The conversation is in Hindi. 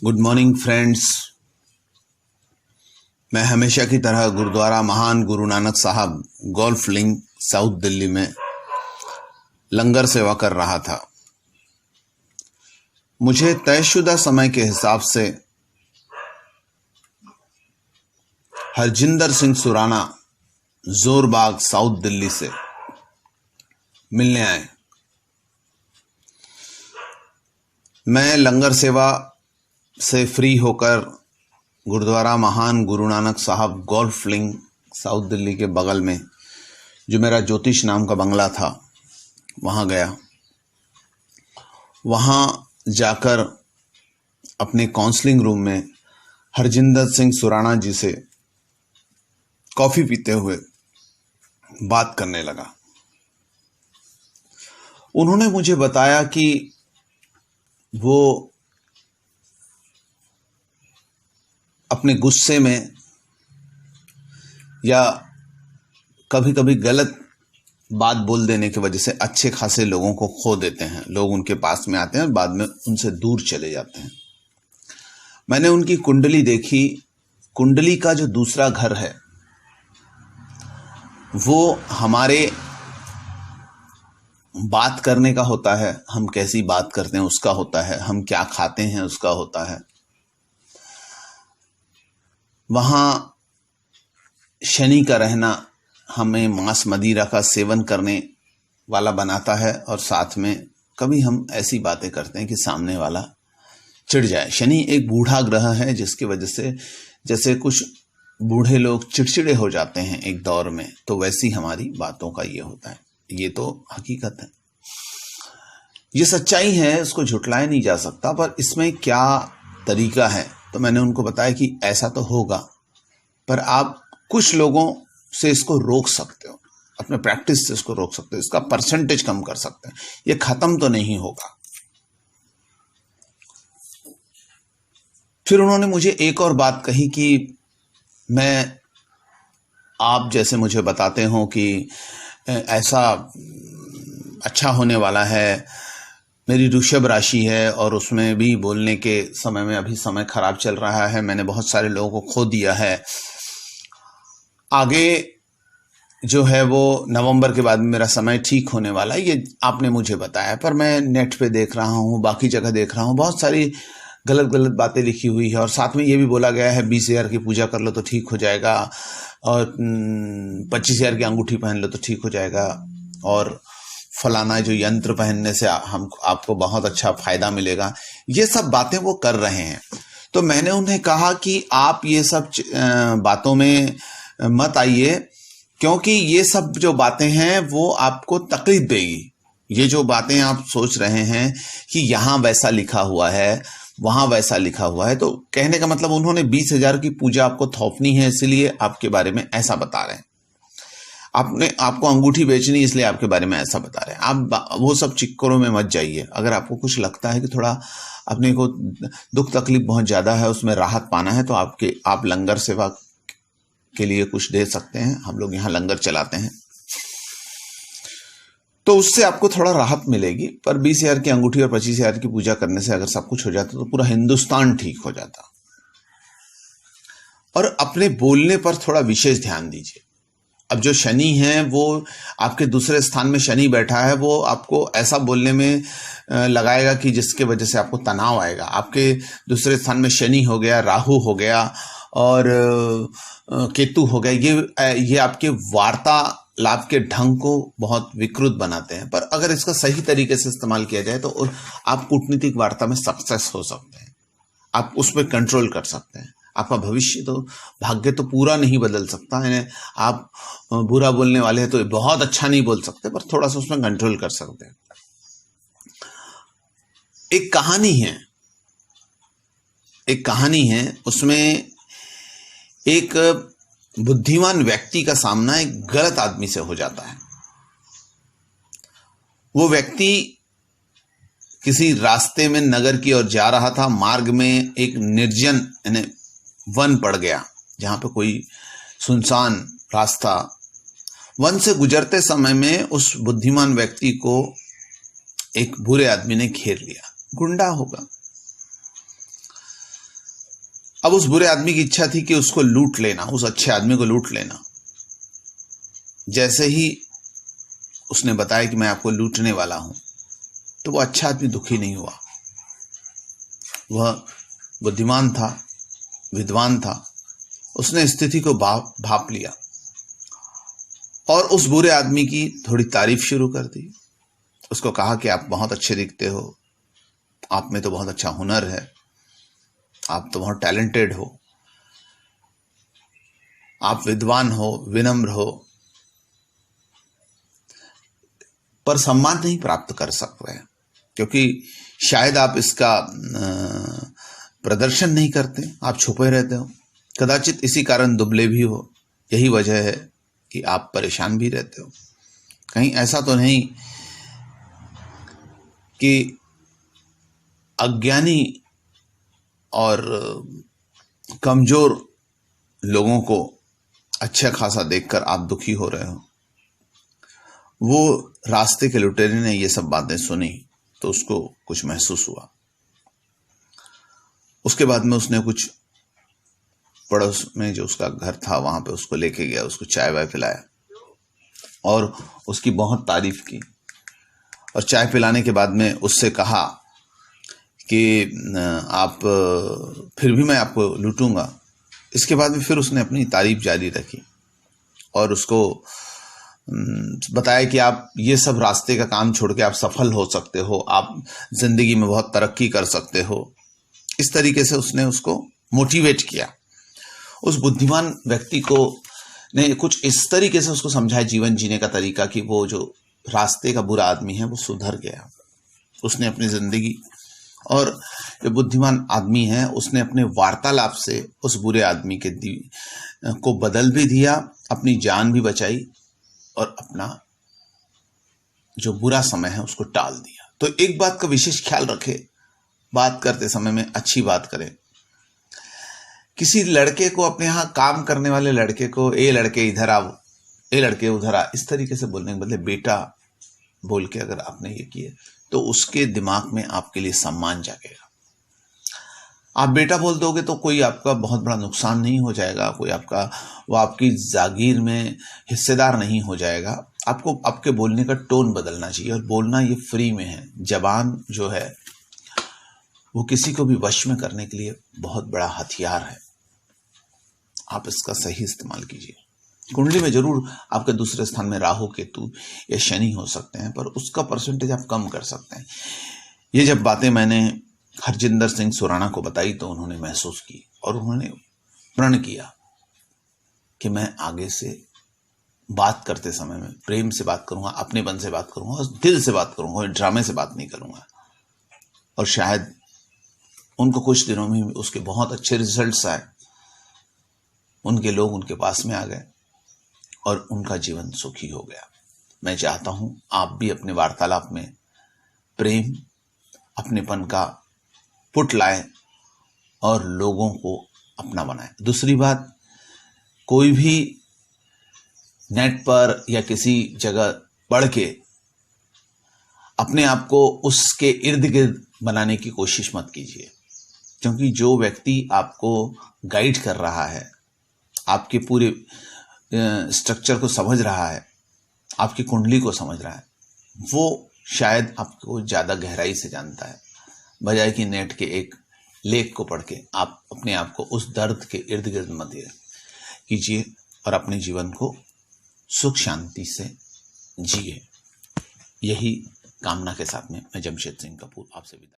Good morning friends. मैं हमेशा की तरह गुरुद्वारा महान गुरु नानक साहब गोल्फ लिंक साउथ दिल्ली में लंगर सेवा कर रहा था। मुझे तयशुदा समय के हिसाब से हरजिंदर सिंह सुराना जोरबाग साउथ दिल्ली से मिलने आए। मैं लंगर सेवा से फ्री होकर गुरुद्वारा महान गुरु नानक साहब गोल्फ लिंक साउथ दिल्ली के बगल में जो मेरा ज्योतिष नाम का बंगला था वहाँ गया। वहाँ जाकर अपने काउंसलिंग रूम में हरजिंदर सिंह सुराना जी से कॉफ़ी पीते हुए बात करने लगा। उन्होंने मुझे बताया कि वो अपने गुस्से में या कभी कभी गलत बात बोल देने की वजह से अच्छे खासे लोगों को खो देते हैं। लोग उनके पास में आते हैं और बाद में उनसे दूर चले जाते हैं। मैंने उनकी कुंडली देखी। कुंडली का जो दूसरा घर है वो हमारे बात करने का होता है, हम कैसी बात करते हैं उसका होता है, हम क्या खाते हैं उसका होता है। वहाँ शनि का रहना हमें मांस मदिरा का सेवन करने वाला बनाता है और साथ में कभी हम ऐसी बातें करते हैं कि सामने वाला चिढ़ जाए। शनि एक बूढ़ा ग्रह है जिसकी वजह से जैसे कुछ बूढ़े लोग चिड़चिड़े हो जाते हैं एक दौर में, तो वैसी हमारी बातों का ये होता है। ये तो हकीकत है, ये सच्चाई है, इसको झुटलाया नहीं जा सकता। पर इसमें क्या तरीका है, तो मैंने उनको बताया कि ऐसा तो होगा पर आप कुछ लोगों से इसको रोक सकते हो, अपने प्रैक्टिस से इसको रोक सकते हो, इसका परसेंटेज कम कर सकते हैं, ये खत्म तो नहीं होगा। फिर उन्होंने मुझे एक और बात कही कि मैं आप जैसे मुझे बताते हो कि ऐसा अच्छा होने वाला है, मेरी ऋषभ राशि है और उसमें भी बोलने के समय में अभी समय खराब चल रहा है, मैंने बहुत सारे लोगों को खो दिया है। आगे जो है वो नवंबर के बाद में मेरा समय ठीक होने वाला है, ये आपने मुझे बताया। पर मैं नेट पे देख रहा हूँ, बाकी जगह देख रहा हूँ, बहुत सारी गलत गलत बातें लिखी हुई है और साथ में ये भी बोला गया है 20,000 की पूजा कर लो तो ठीक हो जाएगा और 25,000 की अंगूठी पहन लो तो ठीक हो जाएगा और फलाना जो यंत्र पहनने से हम आपको बहुत अच्छा फायदा मिलेगा। ये सब बातें वो कर रहे हैं। तो मैंने उन्हें कहा कि आप ये सब बातों में मत आइए, क्योंकि ये सब जो बातें हैं वो आपको तकलीफ देगी। ये जो बातें आप सोच रहे हैं कि यहाँ वैसा लिखा हुआ है वहाँ वैसा लिखा हुआ है, तो कहने का मतलब उन्होंने 20,000 की पूजा आपको थोपनी है इसलिए आपके बारे में ऐसा बता रहे हैं। आपको अंगूठी बेचनी इसलिए आपके बारे में ऐसा बता रहे हैं। आप वो सब चिक्करों में मत जाइए। अगर आपको कुछ लगता है कि थोड़ा अपने को दुख तकलीफ बहुत ज़्यादा है, उसमें राहत पाना है, तो आप लंगर सेवा के लिए कुछ दे सकते हैं। हम लोग यहाँ लंगर चलाते हैं तो उससे आपको थोड़ा राहत मिलेगी। पर 20,000 की अंगूठी और 25,000 की पूजा करने से अगर सब कुछ हो जाता तो पूरा हिंदुस्तान ठीक हो जाता। और अपने बोलने पर थोड़ा विशेष ध्यान दीजिए। अब जो शनि है वो आपके दूसरे स्थान में शनि बैठा है, वो आपको ऐसा बोलने में लगाएगा कि जिसके वजह से आपको तनाव आएगा। आपके दूसरे स्थान में शनि हो गया, राहु हो गया और केतु हो गया, ये आपके वार्तालाप के ढंग को बहुत विकृत बनाते हैं। पर अगर इसका सही तरीके से इस्तेमाल किया जाए तो आप कूटनीतिक वार्ता में सक्सेस हो सकते हैं, आप उस पर कंट्रोल कर सकते हैं। आपका भविष्य तो भाग्य तो पूरा नहीं बदल सकता है। आप बुरा बोलने वाले हैं तो बहुत अच्छा नहीं बोल सकते, पर थोड़ा सा उसमें कंट्रोल कर सकते हैं। एक कहानी है, उसमें एक बुद्धिमान व्यक्ति का सामना एक गलत आदमी से हो जाता है। वो व्यक्ति किसी रास्ते में नगर की ओर जा रहा था। मार्ग में एक निर्जन यानी वन पड़ गया, जहां पे कोई सुनसान रास्ता। वन से गुजरते समय में उस बुद्धिमान व्यक्ति को एक बुरे आदमी ने घेर लिया। गुंडा होगा। अब उस बुरे आदमी की इच्छा थी कि उसको लूट लेना, उस अच्छे आदमी को लूट लेना। जैसे ही उसने बताया कि मैं आपको लूटने वाला हूं, तो वो अच्छा आदमी दुखी नहीं हुआ। वह बुद्धिमान था, विद्वान था। उसने स्थिति को भाप लिया और उस बुरे आदमी की थोड़ी तारीफ शुरू कर दी। उसको कहा कि आप बहुत अच्छे दिखते हो, आप में तो बहुत अच्छा हुनर है, आप तो बहुत टैलेंटेड हो, आप विद्वान हो, विनम्र हो, पर सम्मान नहीं प्राप्त कर सकते हैं क्योंकि शायद आप इसका प्रदर्शन नहीं करते, आप छुपे रहते हो। कदाचित इसी कारण दुबले भी हो। यही वजह है कि आप परेशान भी रहते हो। कहीं ऐसा तो नहीं कि अज्ञानी और कमजोर लोगों को अच्छा खासा देखकर आप दुखी हो रहे हो। वो रास्ते के लुटेरे ने ये सब बातें सुनी तो उसको कुछ महसूस हुआ। उसके बाद में उसने कुछ पड़ोस में जो उसका घर था वहां पे उसको लेके गया, उसको चाय वाय पिलाया और उसकी बहुत तारीफ की। और चाय पिलाने के बाद में उससे कहा कि आप फिर भी मैं आपको लूटूंगा। इसके बाद में फिर उसने अपनी तारीफ जारी रखी और उसको बताया कि आप ये सब रास्ते का काम छोड़ के आप सफल हो सकते हो, आप जिंदगी में बहुत तरक्की कर सकते हो। इस तरीके से उसने उसको मोटिवेट किया। उस बुद्धिमान व्यक्ति को ने कुछ इस तरीके से उसको समझाया जीवन जीने का तरीका कि वो जो रास्ते का बुरा आदमी है वो सुधर गया। उसने अपनी जिंदगी, और जो बुद्धिमान आदमी है उसने अपने वार्तालाप से उस बुरे आदमी के को बदल भी दिया, अपनी जान भी बचाई और अपना जो बुरा समय है उसको टाल दिया। तो एक बात का विशेष ख्याल रखें, बात करते समय में अच्छी बात करें। किसी लड़के को, अपने यहाँ काम करने वाले लड़के को, ए लड़के इधर आओ, ए लड़के उधर आ, इस तरीके से बोलने के बदले बेटा बोल के अगर आपने ये किए तो उसके दिमाग में आपके लिए सम्मान जागेगा। आप बेटा बोल दोगे तो कोई आपका बहुत बड़ा नुकसान नहीं हो जाएगा, कोई वो आपकी जागीर में हिस्सेदार नहीं हो जाएगा। आपको आपके बोलने का टोन बदलना चाहिए। और बोलना ये फ्री में है। जबान जो है वो किसी को भी वश में करने के लिए बहुत बड़ा हथियार है। आप इसका सही इस्तेमाल कीजिए। कुंडली में जरूर आपके दूसरे स्थान में राहु, केतु या शनि हो सकते हैं, पर उसका परसेंटेज आप कम कर सकते हैं। ये जब बातें मैंने हरजिंदर सिंह सुराणा को बताई तो उन्होंने महसूस की और उन्होंने प्रण किया कि मैं आगे से बात करते समय में प्रेम से बात करूंगा, अपनेपन से बात करूंगा, दिल से बात करूंगा, ड्रामे से बात नहीं करूंगा। और शायद उनको कुछ दिनों में उसके बहुत अच्छे रिजल्ट्स आए। उनके लोग उनके पास में आ गए और उनका जीवन सुखी हो गया। मैं चाहता हूं आप भी अपने वार्तालाप में प्रेम, अपनेपन का पुट लाएं और लोगों को अपना बनाएं। दूसरी बात, कोई भी नेट पर या किसी जगह पढ़ के अपने आप को उसके इर्द गिर्द बनाने की कोशिश मत कीजिए, क्योंकि जो व्यक्ति आपको गाइड कर रहा है, आपके पूरे स्ट्रक्चर को समझ रहा है, आपकी कुंडली को समझ रहा है, वो शायद आपको ज़्यादा गहराई से जानता है, बजाय कि नेट के एक लेख को पढ़ के आप अपने आप को उस दर्द के इर्द गिर्द मत कीजिए और अपने जीवन को सुख शांति से जिए। यही कामना के साथ में मैं जमशेद सिंह कपूर आपसे विदा।